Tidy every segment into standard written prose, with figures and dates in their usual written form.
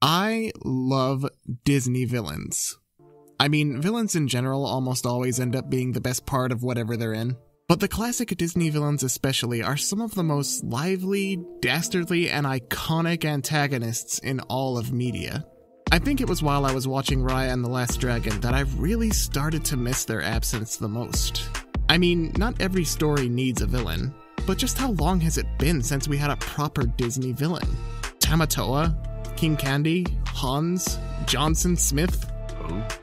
I love Disney villains. I mean, villains in general almost always end up being the best part of whatever they're in. But the classic Disney villains especially are some of the most lively, dastardly, and iconic antagonists in all of media. I think it was while I was watching Raya and the Last Dragon that I really started to miss their absence the most. I mean, not every story needs a villain, but just how long has it been since we had a proper Disney villain? Tamatoa? King Candy? Hans? Johnson Smith?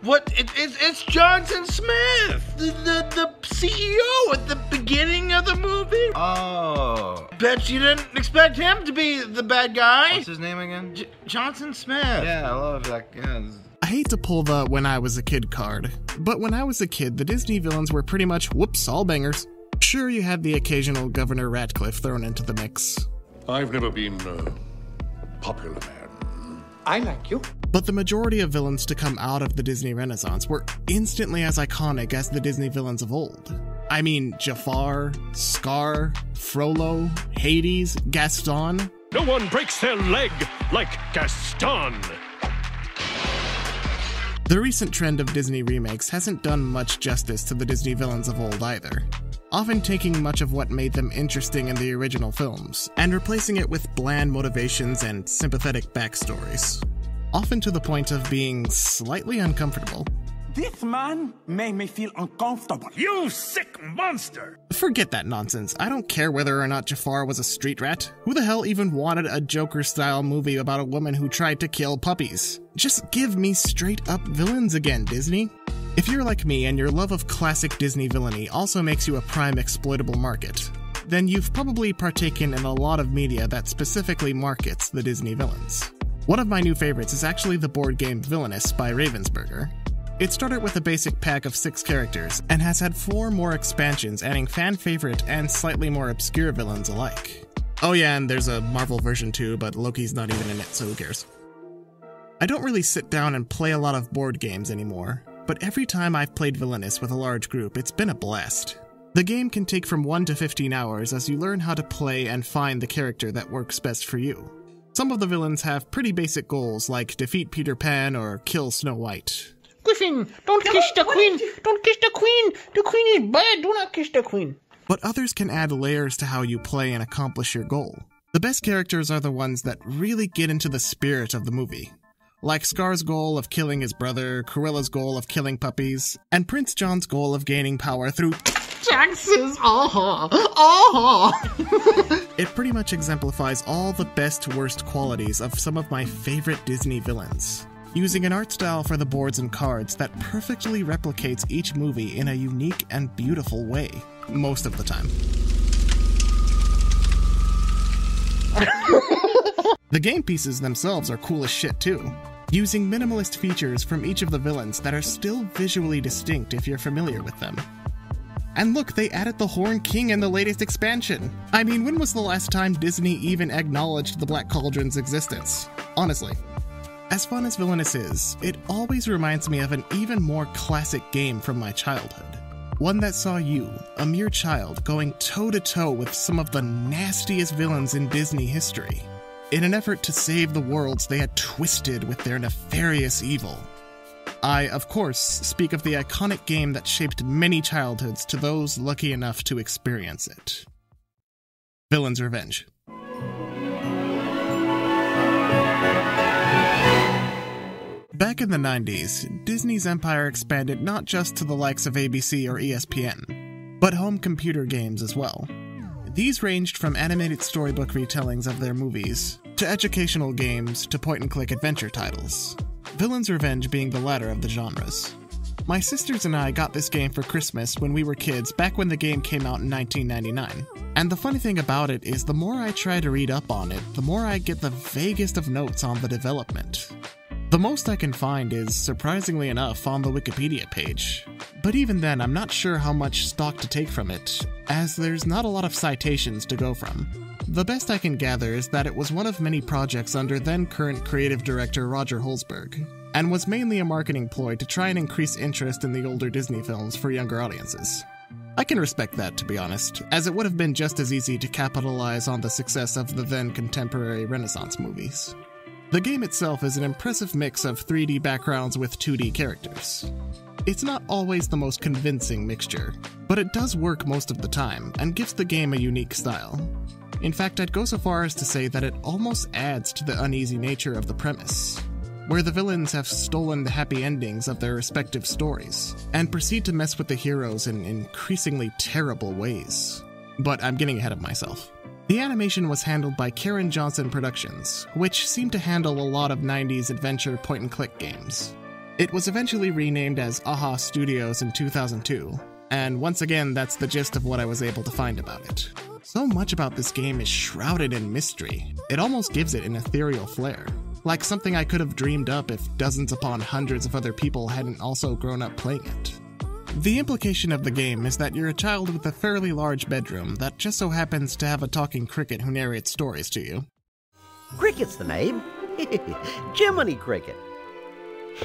What? It's Johnson Smith, the CEO at the beginning of the movie. Oh. Bet you didn't expect him to be the bad guy. What's his name again? Johnson Smith. Yeah, I love that. Yeah. I hate to pull the when I was a kid card, but when I was a kid, the Disney villains were pretty much, whoops, all bangers. Sure, you had the occasional Governor Ratcliffe thrown into the mix. I've never been popular, man. I like you. But the majority of villains to come out of the Disney Renaissance were instantly as iconic as the Disney villains of old. I mean, Jafar, Scar, Frollo, Hades, Gaston. No one breaks their leg like Gaston. The recent trend of Disney remakes hasn't done much justice to the Disney villains of old either, often taking much of what made them interesting in the original films, and replacing it with bland motivations and sympathetic backstories, often to the point of being slightly uncomfortable. This man made me feel uncomfortable. You sick monster! Forget that nonsense. I don't care whether or not Jafar was a street rat. Who the hell even wanted a Joker-style movie about a woman who tried to kill puppies? Just give me straight-up villains again, Disney. If you're like me and your love of classic Disney villainy also makes you a prime exploitable market, then you've probably partaken in a lot of media that specifically markets the Disney villains. One of my new favorites is actually the board game Villainous by Ravensburger. It started with a basic pack of 6 characters, and has had 4 more expansions adding fan-favorite and slightly more obscure villains alike. Oh yeah, and there's a Marvel version too, but Loki's not even in it, so who cares? I don't really sit down and play a lot of board games anymore, but every time I've played Villainous with a large group, it's been a blast. The game can take from 1 to 15 hours as you learn how to play and find the character that works best for you. Some of the villains have pretty basic goals like defeat Peter Pan or kill Snow White. Griffin, don't kiss the queen! Don't kiss the queen! The queen is bad! Do not kiss the queen! But others can add layers to how you play and accomplish your goal. The best characters are the ones that really get into the spirit of the movie. Like Scar's goal of killing his brother, Cruella's goal of killing puppies, and Prince John's goal of gaining power through taxes! It pretty much exemplifies all the best-worst qualities of some of my favorite Disney villains, using an art style for the boards and cards that perfectly replicates each movie in a unique and beautiful way, most of the time. The game pieces themselves are cool as shit too, using minimalist features from each of the villains that are still visually distinct if you're familiar with them. And look, they added the Horn King in the latest expansion! I mean, when was the last time Disney even acknowledged the Black Cauldron's existence? Honestly. As fun as Villainous is, it always reminds me of an even more classic game from my childhood. One that saw you, a mere child, going toe-to-toe with some of the nastiest villains in Disney history, in an effort to save the worlds they had twisted with their nefarious evil. I, of course, speak of the iconic game that shaped many childhoods to those lucky enough to experience it. Villain's Revenge. Back in the 90s, Disney's empire expanded not just to the likes of ABC or ESPN, but home computer games as well. These ranged from animated storybook retellings of their movies, to educational games, to point-and-click adventure titles. Villain's Revenge being the latter of the genres. My sisters and I got this game for Christmas when we were kids back when the game came out in 1999. And the funny thing about it is the more I try to read up on it, the more I get the vaguest of notes on the development. The most I can find is, surprisingly enough, on the Wikipedia page. But even then, I'm not sure how much stock to take from it, as there's not a lot of citations to go from. The best I can gather is that it was one of many projects under then-current creative director Roger Holzberg, and was mainly a marketing ploy to try and increase interest in the older Disney films for younger audiences. I can respect that, to be honest, as it would have been just as easy to capitalize on the success of the then-contemporary Renaissance movies. The game itself is an impressive mix of 3D backgrounds with 2D characters. It's not always the most convincing mixture, but it does work most of the time and gives the game a unique style. In fact, I'd go so far as to say that it almost adds to the uneasy nature of the premise, where the villains have stolen the happy endings of their respective stories, and proceed to mess with the heroes in increasingly terrible ways. But I'm getting ahead of myself. The animation was handled by Karen Johnson Productions, which seemed to handle a lot of 90s adventure point-and-click games. It was eventually renamed as Aha Studios in 2002, and once again that's the gist of what I was able to find about it. So much about this game is shrouded in mystery, it almost gives it an ethereal flair, like something I could have dreamed up if dozens upon hundreds of other people hadn't also grown up playing it. The implication of the game is that you're a child with a fairly large bedroom that just so happens to have a talking cricket who narrates stories to you. Cricket's the name. Jiminy Cricket.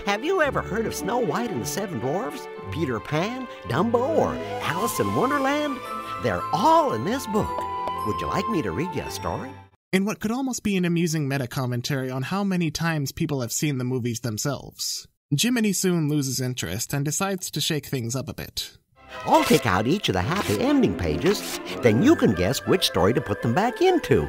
Have you ever heard of Snow White and the Seven Dwarfs, Peter Pan, Dumbo, or Alice in Wonderland? They're all in this book. Would you like me to read you a story? In what could almost be an amusing meta-commentary on how many times people have seen the movies themselves, Jiminy soon loses interest and decides to shake things up a bit. I'll take out each of the happy ending pages, then you can guess which story to put them back into.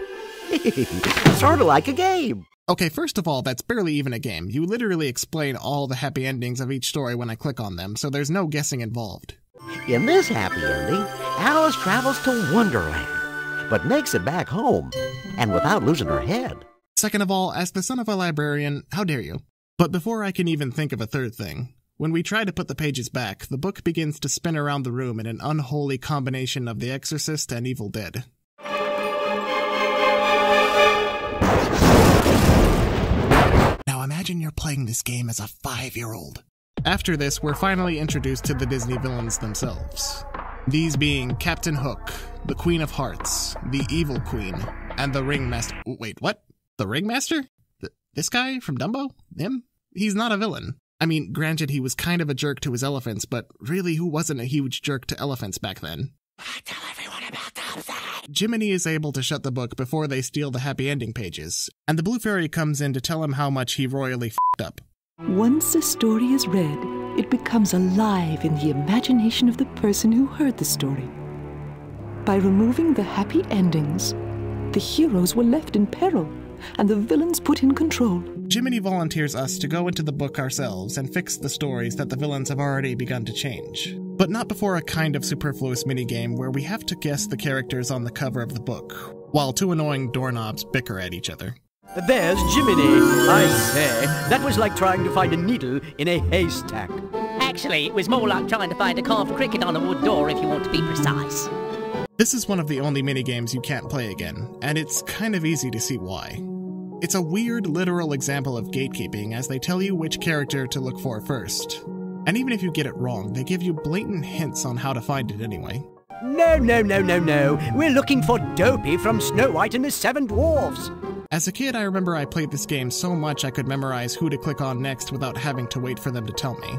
Sort of like a game. Okay, first of all, that's barely even a game. You literally explain all the happy endings of each story when I click on them, so there's no guessing involved. In this happy ending, Alice travels to Wonderland, but makes it back home, and without losing her head. Second of all, as the son of a librarian, how dare you? But before I can even think of a third thing, when we try to put the pages back, the book begins to spin around the room in an unholy combination of The Exorcist and Evil Dead. Now imagine you're playing this game as a 5-year-old. After this, we're finally introduced to the Disney villains themselves. These being Captain Hook, the Queen of Hearts, the Evil Queen, and the Ringmaster. Wait, what? The Ringmaster? This guy from Dumbo? Him? He's not a villain. I mean, granted he was kind of a jerk to his elephants, but really who wasn't a huge jerk to elephants back then? Tell everyone about Dumbo. Jiminy is able to shut the book before they steal the happy ending pages, and the Blue Fairy comes in to tell him how much he royally f***ed up. Once a story is read, it becomes alive in the imagination of the person who heard the story. By removing the happy endings, the heroes were left in peril, and the villains put in control. Jiminy volunteers us to go into the book ourselves and fix the stories that the villains have already begun to change. But not before a kind of superfluous minigame where we have to guess the characters on the cover of the book, while two annoying doorknobs bicker at each other. There's Jiminy. I say, that was like trying to find a needle in a haystack. Actually, it was more like trying to find a carved cricket on a wood door if you want to be precise. This is one of the only minigames you can't play again, and it's kind of easy to see why. It's a weird, literal example of gatekeeping as they tell you which character to look for first. And even if you get it wrong, they give you blatant hints on how to find it anyway. No. We're looking for Dopey from Snow White and the Seven Dwarfs. As a kid, I remember I played this game so much I could memorize who to click on next without having to wait for them to tell me.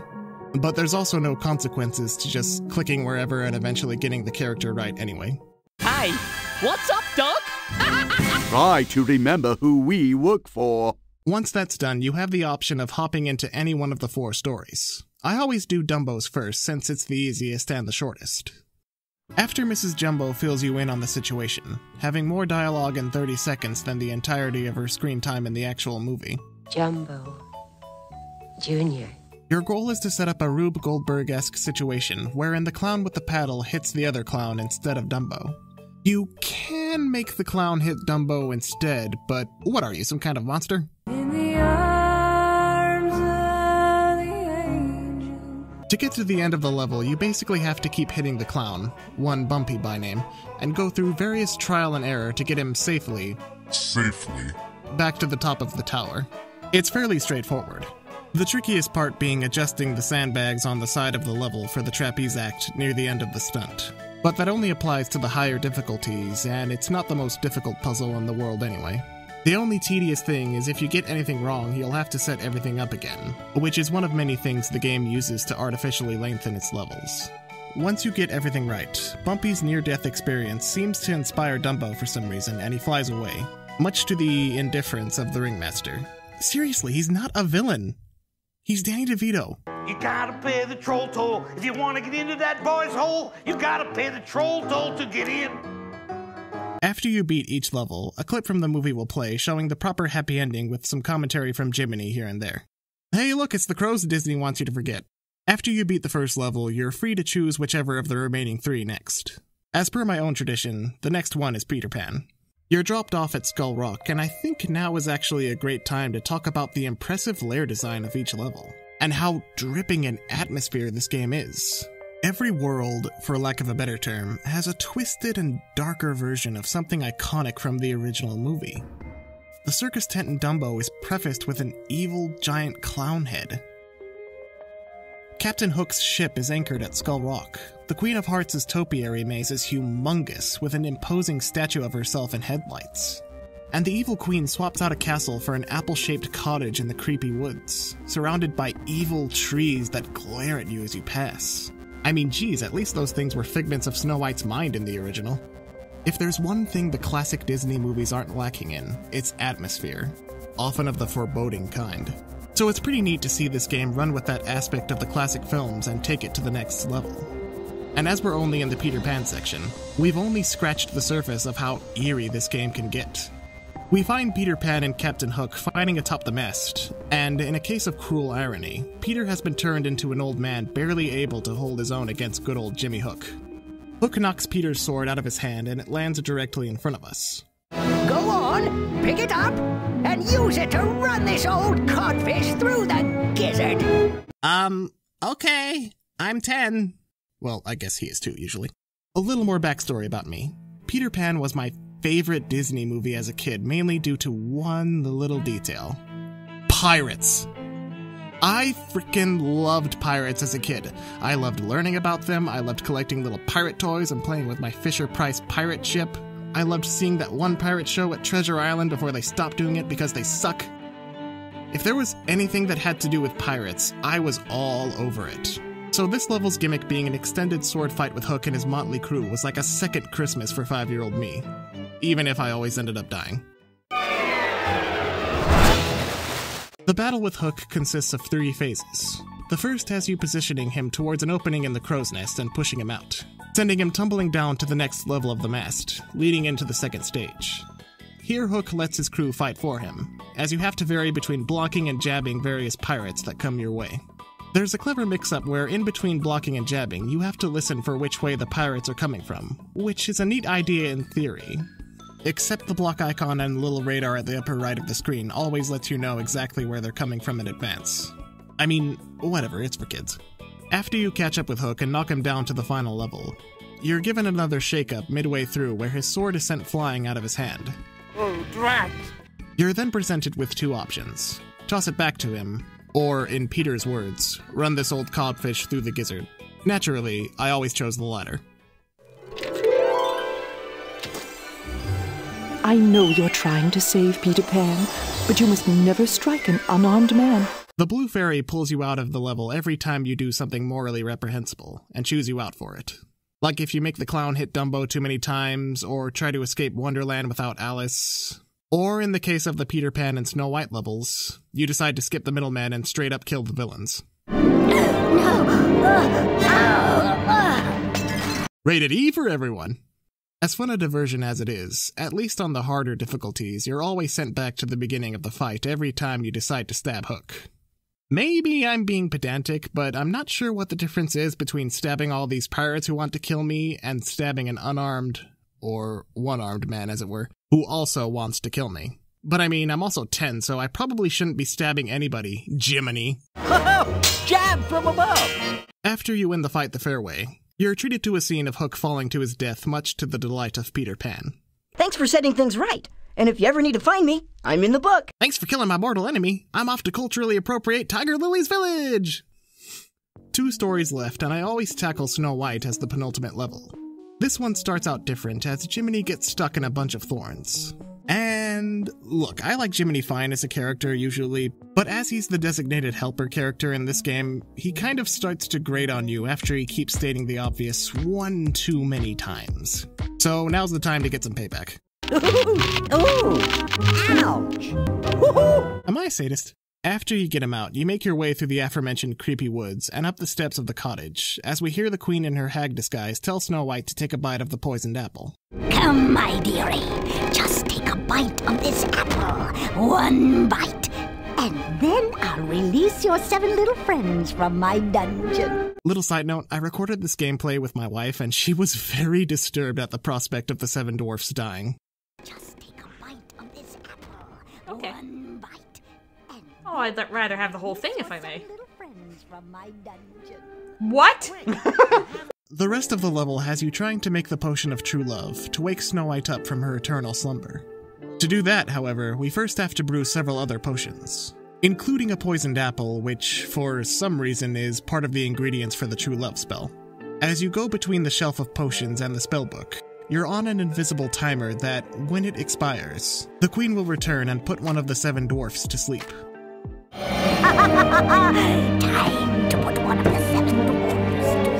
But there's also no consequences to just clicking wherever and eventually getting the character right anyway. Hey, what's up, Doc? Try to remember who we work for. Once that's done, you have the option of hopping into any one of the 4 stories. I always do Dumbo's first since it's the easiest and the shortest. After Mrs. Jumbo fills you in on the situation, having more dialogue in 30 seconds than the entirety of her screen time in the actual movie. Jumbo Jr. Your goal is to set up a Rube Goldberg-esque situation wherein the clown with the paddle hits the other clown instead of Dumbo. You can make the clown hit Dumbo instead, but what are you, some kind of monster? In the arms of the angel. To get to the end of the level, you basically have to keep hitting the clown, one Bumpy by name, and go through various trial and error to get him safely back to the top of the tower. It's fairly straightforward. The trickiest part being adjusting the sandbags on the side of the level for the trapeze act near the end of the stunt. But that only applies to the higher difficulties, and it's not the most difficult puzzle in the world anyway. The only tedious thing is if you get anything wrong, you'll have to set everything up again, which is one of many things the game uses to artificially lengthen its levels. Once you get everything right, Bumpy's near-death experience seems to inspire Dumbo for some reason, and he flies away, much to the indifference of the Ringmaster. seriously, he's not a villain. He's Danny DeVito. You gotta pay the troll toll. If you want to get into that boy's hole, you gotta pay the troll toll to get in. After you beat each level, a clip from the movie will play showing the proper happy ending with some commentary from Jiminy here and there. Hey look, it's the crows Disney wants you to forget. After you beat the first level, you're free to choose whichever of the remaining 3 next. As per my own tradition, the next one is Peter Pan. You're dropped off at Skull Rock, and I think now is actually a great time to talk about the impressive lair design of each level, and how dripping in atmosphere this game is. Every world, for lack of a better term, has a twisted and darker version of something iconic from the original movie. The circus tent in Dumbo is prefaced with an evil giant clown head. Captain Hook's ship is anchored at Skull Rock. The Queen of Hearts' topiary maze is humongous, with an imposing statue of herself and headlights. And the evil queen swaps out a castle for an apple-shaped cottage in the creepy woods, surrounded by evil trees that glare at you as you pass. I mean, geez, at least those things were figments of Snow White's mind in the original. If there's one thing the classic Disney movies aren't lacking in, it's atmosphere, often of the foreboding kind. So it's pretty neat to see this game run with that aspect of the classic films and take it to the next level. And as we're only in the Peter Pan section, we've only scratched the surface of how eerie this game can get. We find Peter Pan and Captain Hook fighting atop the mast, and in a case of cruel irony, Peter has been turned into an old man barely able to hold his own against good old Jimmy Hook. Hook knocks Peter's sword out of his hand and it lands directly in front of us. Go on, pick it up, and use it to run this old codfish through the gizzard. Okay, I'm 10. Well, I guess he is too, usually. A little more backstory about me. Peter Pan was my favorite Disney movie as a kid, mainly due to one little detail. Pirates! I freaking loved pirates as a kid. I loved learning about them, I loved collecting little pirate toys and playing with my Fisher-Price pirate ship. I loved seeing that one pirate show at Treasure Island before they stopped doing it because they suck. If there was anything that had to do with pirates, I was all over it. So this level's gimmick being an extended sword fight with Hook and his motley crew was like a second Christmas for 5-year-old me, even if I always ended up dying. The battle with Hook consists of 3 phases. The first has you positioning him towards an opening in the crow's nest and pushing him out, sending him tumbling down to the next level of the mast, leading into the second stage. Here Hook lets his crew fight for him, as you have to vary between blocking and jabbing various pirates that come your way. There's a clever mix-up where in between blocking and jabbing, you have to listen for which way the pirates are coming from, which is a neat idea in theory. Except the block icon and little radar at the upper right of the screen always lets you know exactly where they're coming from in advance. I mean, whatever, it's for kids. After you catch up with Hook and knock him down to the final level, you're given another shake-up midway through where his sword is sent flying out of his hand. Oh, drat! You're then presented with 2 options. Toss it back to him, or, in Peter's words, run this old codfish through the gizzard. Naturally, I always chose the latter. I know you're trying to save Peter Pan, but you must never strike an unarmed man. The blue fairy pulls you out of the level every time you do something morally reprehensible, and chews you out for it. Like if you make the clown hit Dumbo too many times, or try to escape Wonderland without Alice. Or in the case of the Peter Pan and Snow White levels, you decide to skip the middleman and straight up kill the villains. Rated E for everyone! As fun a diversion as it is, at least on the harder difficulties, you're always sent back to the beginning of the fight every time you decide to stab Hook. Maybe I'm being pedantic, but I'm not sure what the difference is between stabbing all these pirates who want to kill me and stabbing an unarmed, or one-armed man as it were, who also wants to kill me. But I mean, I'm also 10, so I probably shouldn't be stabbing anybody, Jiminy. Jab from above! After you win the fight the fair way, you're treated to a scene of Hook falling to his death, much to the delight of Peter Pan. Thanks for setting things right. And if you ever need to find me, I'm in the book. Thanks for killing my mortal enemy. I'm off to culturally appropriate Tiger Lily's village! 2 stories left, and I always tackle Snow White as the penultimate level. This one starts out different, as Jiminy gets stuck in a bunch of thorns. And look, I like Jiminy fine as a character usually, but as he's the designated helper character in this game, he kind of starts to grate on you after he keeps stating the obvious one too many times. So now's the time to get some payback. Ooh, ouch! Am I sadist. After you get him out, you make your way through the aforementioned creepy woods and up the steps of the cottage, as we hear the queen in her hag disguise tell Snow White to take a bite of the poisoned apple. Come, my dearie, just take a bite of this apple. One bite. And then I'll release your 7 little friends from my dungeon. Little side note, I recorded this gameplay with my wife, and she was very disturbed at the prospect of the 7 dwarfs dying. Just take a bite of this apple. Okay. One bite. Oh, I'd rather have the whole thing if I may. Little friends from my dungeon. What? The rest of the level has you trying to make the potion of true love to wake Snow White up from her eternal slumber. To do that, however, we first have to brew several other potions, including a poisoned apple, which, for some reason, is part of the ingredients for the true love spell. As you go between the shelf of potions and the spellbook, you're on an invisible timer that, when it expires, the queen will return and put one of the 7 dwarfs to sleep. Time to put one of the 7 dwarfs to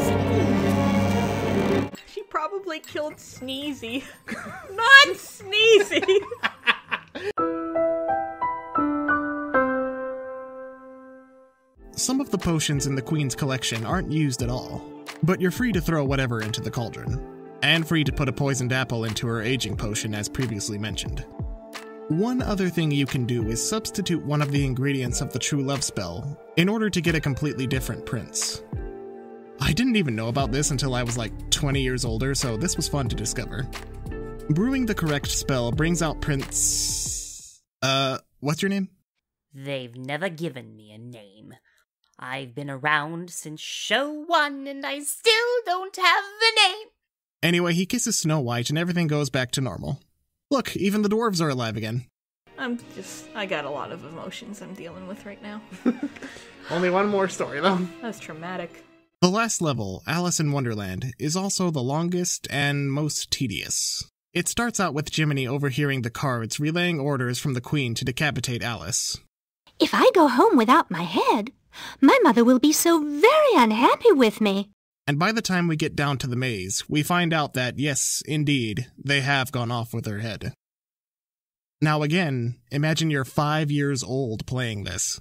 sleep. She probably killed Sneezy. Not Sneezy! Some of the potions in the queen's collection aren't used at all, but you're free to throw whatever into the cauldron, and free to put a poisoned apple into her aging potion as previously mentioned. One other thing you can do is substitute one of the ingredients of the true love spell in order to get a completely different prince. I didn't even know about this until I was like 20 years older, so this was fun to discover. Brewing the correct spell brings out Prince... what's your name? They've never given me a name. I've been around since show 1 and I still don't have a name. Anyway, he kisses Snow White and everything goes back to normal. Look, even the dwarves are alive again. I got a lot of emotions I'm dealing with right now. Only one more story, though. That's traumatic. The last level, Alice in Wonderland, is also the longest and most tedious. It starts out with Jiminy overhearing the cards relaying orders from the queen to decapitate Alice. If I go home without my head, my mother will be so very unhappy with me. And by the time we get down to the maze, we find out that, yes, indeed, they have gone off with her head. Now again, imagine you're 5 years old playing this.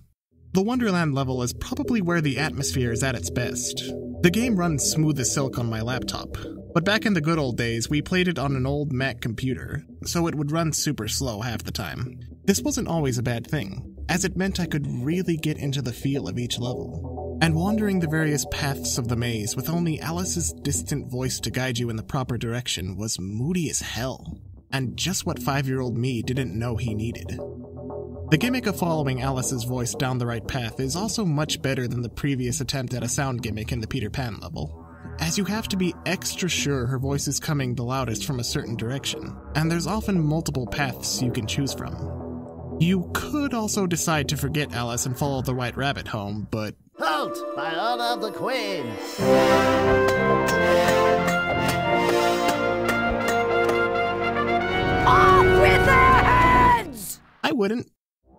The Wonderland level is probably where the atmosphere is at its best. The game runs smooth as silk on my laptop, but back in the good old days, we played it on an old Mac computer, so it would run super slow half the time. This wasn't always a bad thing, as it meant I could really get into the feel of each level. And wandering the various paths of the maze with only Alice's distant voice to guide you in the proper direction was moody as hell, and just what 5-year-old me didn't know he needed. The gimmick of following Alice's voice down the right path is also much better than the previous attempt at a sound gimmick in the Peter Pan level, as you have to be extra sure her voice is coming the loudest from a certain direction, and there's often multiple paths you can choose from. You could also decide to forget Alice and follow the White Rabbit home, but... Halt! By order of the Queen! Off with their heads! I wouldn't.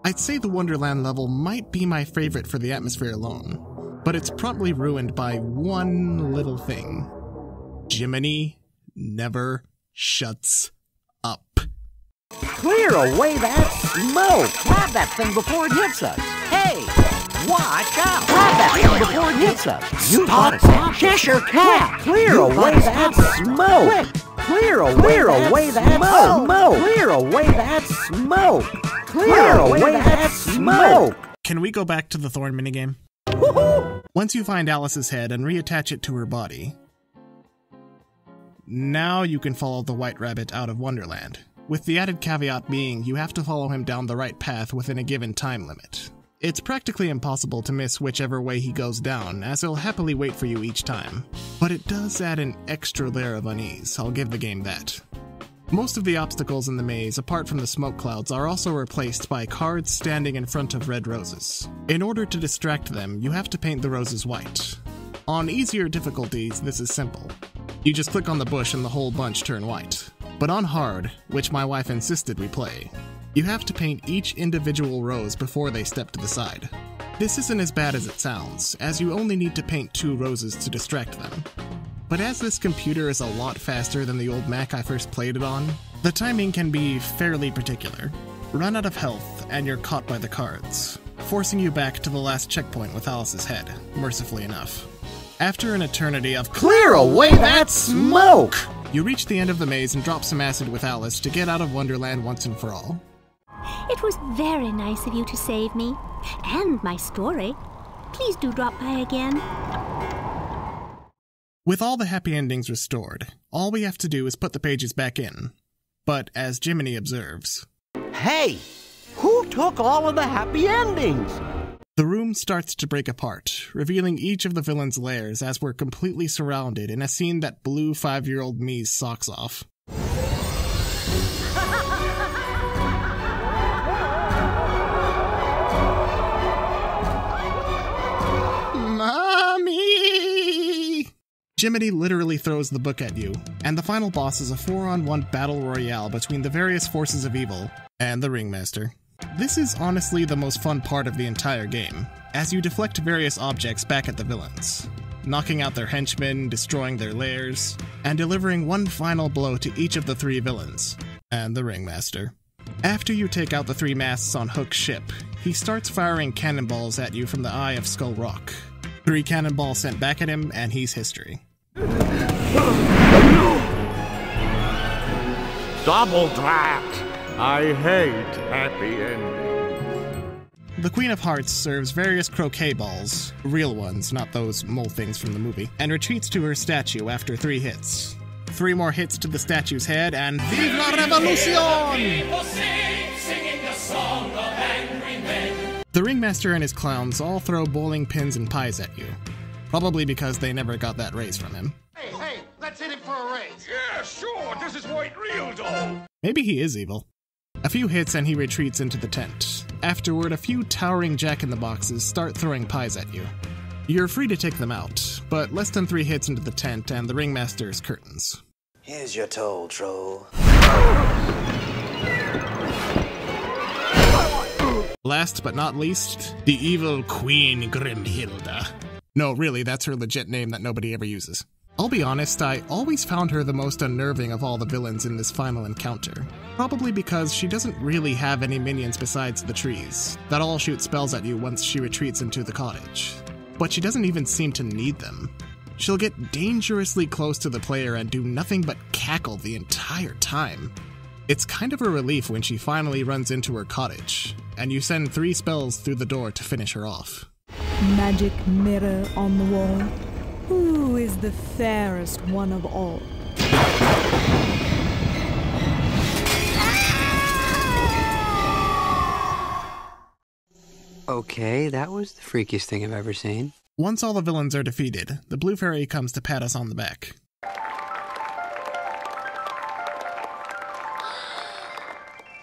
I'd say the Wonderland level might be my favorite for the atmosphere alone, but it's promptly ruined by one little thing. Jiminy never shuts up. Clear away that smoke! Grab that thing before it hits us! Hey! Watch out! Grab that thing before it hits us! You got it! Cheshire Cat! Clear away that smoke! Clear away that smoke! Clear away that smoke! Clear away that smoke! Can we go back to the Thorn minigame? Once you find Alice's head and reattach it to her body, now you can follow the White Rabbit out of Wonderland, with the added caveat being you have to follow him down the right path within a given time limit. It's practically impossible to miss whichever way he goes down, as he'll happily wait for you each time. But it does add an extra layer of unease, I'll give the game that. Most of the obstacles in the maze, apart from the smoke clouds, are also replaced by cards standing in front of red roses. In order to distract them, you have to paint the roses white. On easier difficulties, this is simple. You just click on the bush and the whole bunch turn white. But on hard, which my wife insisted we play, you have to paint each individual rose before they step to the side. This isn't as bad as it sounds, as you only need to paint 2 roses to distract them. But as this computer is a lot faster than the old Mac I first played it on, the timing can be fairly particular. Run out of health, and you're caught by the cards, forcing you back to the last checkpoint with Alice's head, mercifully enough. After an eternity of clear away that smoke, you reach the end of the maze and drop some acid with Alice to get out of Wonderland once and for all. It was very nice of you to save me, and my story. Please do drop by again. With all the happy endings restored, all we have to do is put the pages back in. But as Jiminy observes, hey, who took all of the happy endings? The room starts to break apart, revealing each of the villains' lairs as we're completely surrounded in a scene that blew 5-year-old me's socks off. Mommy! Jiminy literally throws the book at you, and the final boss is a 4-on-1 battle royale between the various forces of evil and the Ringmaster. This is honestly the most fun part of the entire game, as you deflect various objects back at the villains, knocking out their henchmen, destroying their lairs, and delivering one final blow to each of the 3 villains, and the Ringmaster. After you take out the 3 masts on Hook's ship, he starts firing cannonballs at you from the Eye of Skull Rock. 3 cannonballs sent back at him, and he's history. Double drat! I hate happy endings. The Queen of Hearts serves various croquet balls, real ones, not those mole things from the movie, and retreats to her statue after 3 hits. 3 more hits to the statue's head, and Vive la Revolution! The Ringmaster and his clowns all throw bowling pins and pies at you, probably because they never got that raise from him. Hey, let's hit him for a raise. Yeah, sure, this is white real dough. Maybe he is evil. A few hits and he retreats into the tent. Afterward, a few towering jack-in-the-boxes start throwing pies at you. You're free to take them out, but less than 3 hits into the tent and the Ringmaster's curtains. Here's your toll, troll. Last but not least, the evil Queen Grimhilda. No, really, that's her legit name that nobody ever uses. I'll be honest, I always found her the most unnerving of all the villains in this final encounter. Probably because she doesn't really have any minions besides the trees, that all shoot spells at you once she retreats into the cottage. But she doesn't even seem to need them. She'll get dangerously close to the player and do nothing but cackle the entire time. It's kind of a relief when she finally runs into her cottage, and you send 3 spells through the door to finish her off. Magic mirror on the wall. Who is the fairest one of all? Okay, that was the freakiest thing I've ever seen. Once all the villains are defeated, the Blue Fairy comes to pat us on the back.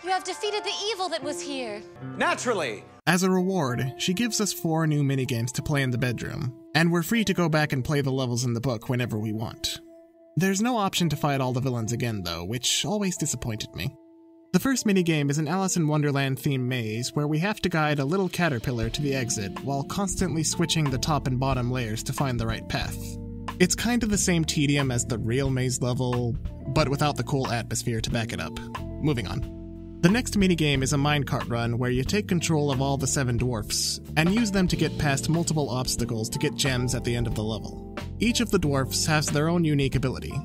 You have defeated the evil that was here. Naturally! As a reward, she gives us 4 new minigames to play in the bedroom, and we're free to go back and play the levels in the book whenever we want. There's no option to fight all the villains again though, which always disappointed me. The first minigame is an Alice in Wonderland themed maze where we have to guide a little caterpillar to the exit while constantly switching the top and bottom layers to find the right path. It's kind of the same tedium as the real maze level, but without the cool atmosphere to back it up. Moving on. The next minigame is a minecart run where you take control of all the 7 dwarfs, and use them to get past multiple obstacles to get gems at the end of the level. Each of the dwarfs has their own unique ability.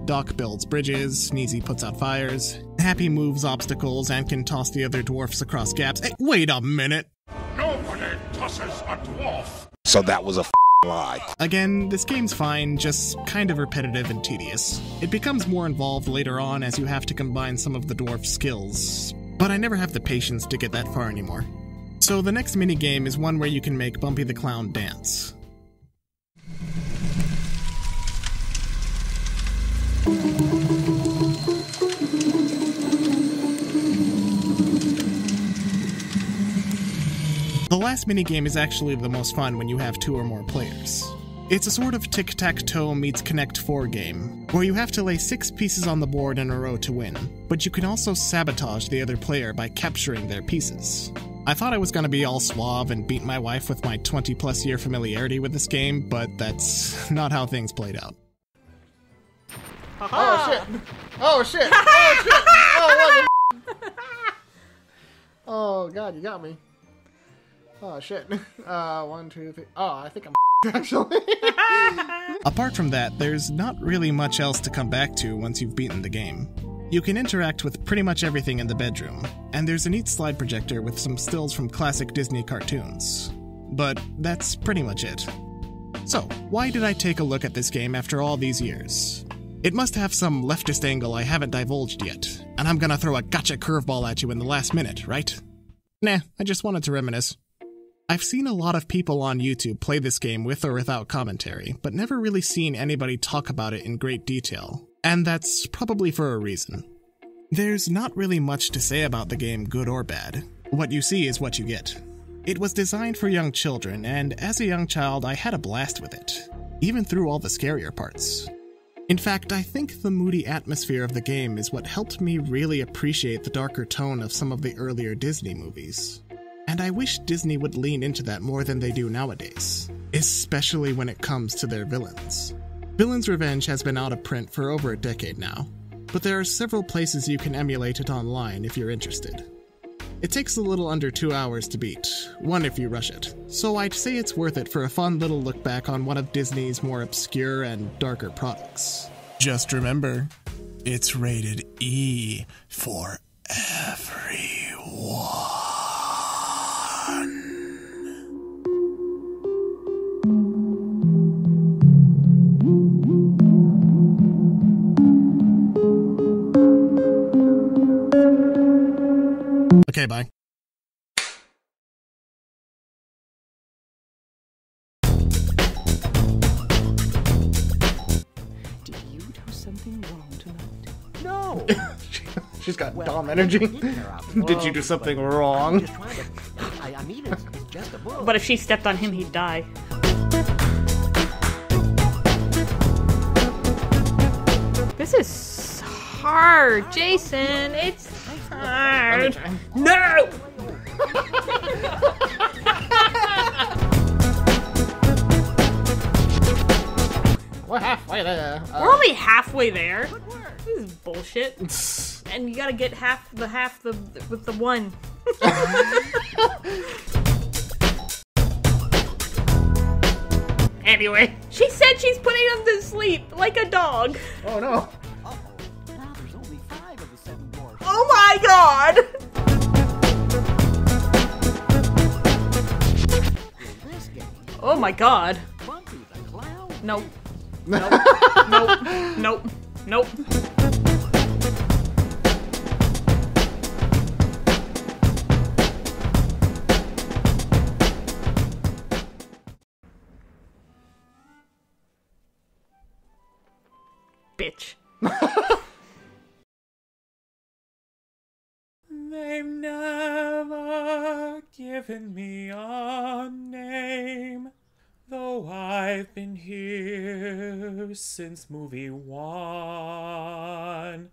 Doc builds bridges, Sneezy puts out fires, Happy moves obstacles and can toss the other dwarfs across gaps. Hey, wait a minute! Nobody tosses a dwarf. So that was a lie. Again, this game's fine, just kind of repetitive and tedious. It becomes more involved later on as you have to combine some of the dwarf skills, but I never have the patience to get that far anymore. So the next minigame is one where you can make Bumpy the Clown dance. The last minigame is actually the most fun when you have 2 or more players. It's a sort of tic-tac-toe meets Connect 4 game, where you have to lay 6 pieces on the board in a row to win, but you can also sabotage the other player by capturing their pieces. I thought I was gonna be all suave and beat my wife with my 20-plus year familiarity with this game, but that's not how things played out. Oh shit! Oh shit! Oh shit! Oh, what the Oh god, you got me. Oh shit. 1, 2, 3. Oh, I think I'm actually. Apart from that, there's not really much else to come back to once you've beaten the game. You can interact with pretty much everything in the bedroom, and there's a neat slide projector with some stills from classic Disney cartoons. But that's pretty much it. So, why did I take a look at this game after all these years? It must have some leftist angle I haven't divulged yet, and I'm gonna throw a gotcha curveball at you in the last minute, right? Nah, I just wanted to reminisce. I've seen a lot of people on YouTube play this game with or without commentary, but never really seen anybody talk about it in great detail, and that's probably for a reason. There's not really much to say about the game, good or bad. What you see is what you get. It was designed for young children, and as a young child I had a blast with it, even through all the scarier parts. In fact, I think the moody atmosphere of the game is what helped me really appreciate the darker tone of some of the earlier Disney movies. And I wish Disney would lean into that more than they do nowadays, especially when it comes to their villains. Villain's Revenge has been out of print for over a decade now, but there are several places you can emulate it online if you're interested. It takes a little under 2 hours to beat, 1 if you rush it, so I'd say it's worth it for a fun little look back on one of Disney's more obscure and darker products. Just remember, it's rated E for everyone. Okay, bye. Did you do something wrong tonight? No! She's got Dom energy. Did you do something wrong? I mean, it's just a book. But if she stepped on him, he'd die. This is hard, Jason. It's hard. No! We're halfway there. We're only halfway there. This is bullshit. And you gotta get half the with the one. Anyway, she said she's putting him to sleep like a dog. Oh no. Now there's only 5 of the 7 dwarfs. Oh my god! Oh my god. Nope. Nope. Nope. Nope. Nope. Bitch. They've never given me a name, though I've been here since movie 1.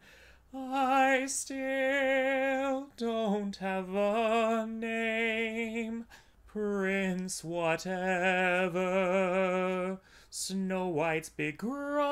I still don't have a name, Prince whatever, Snow White's big crush.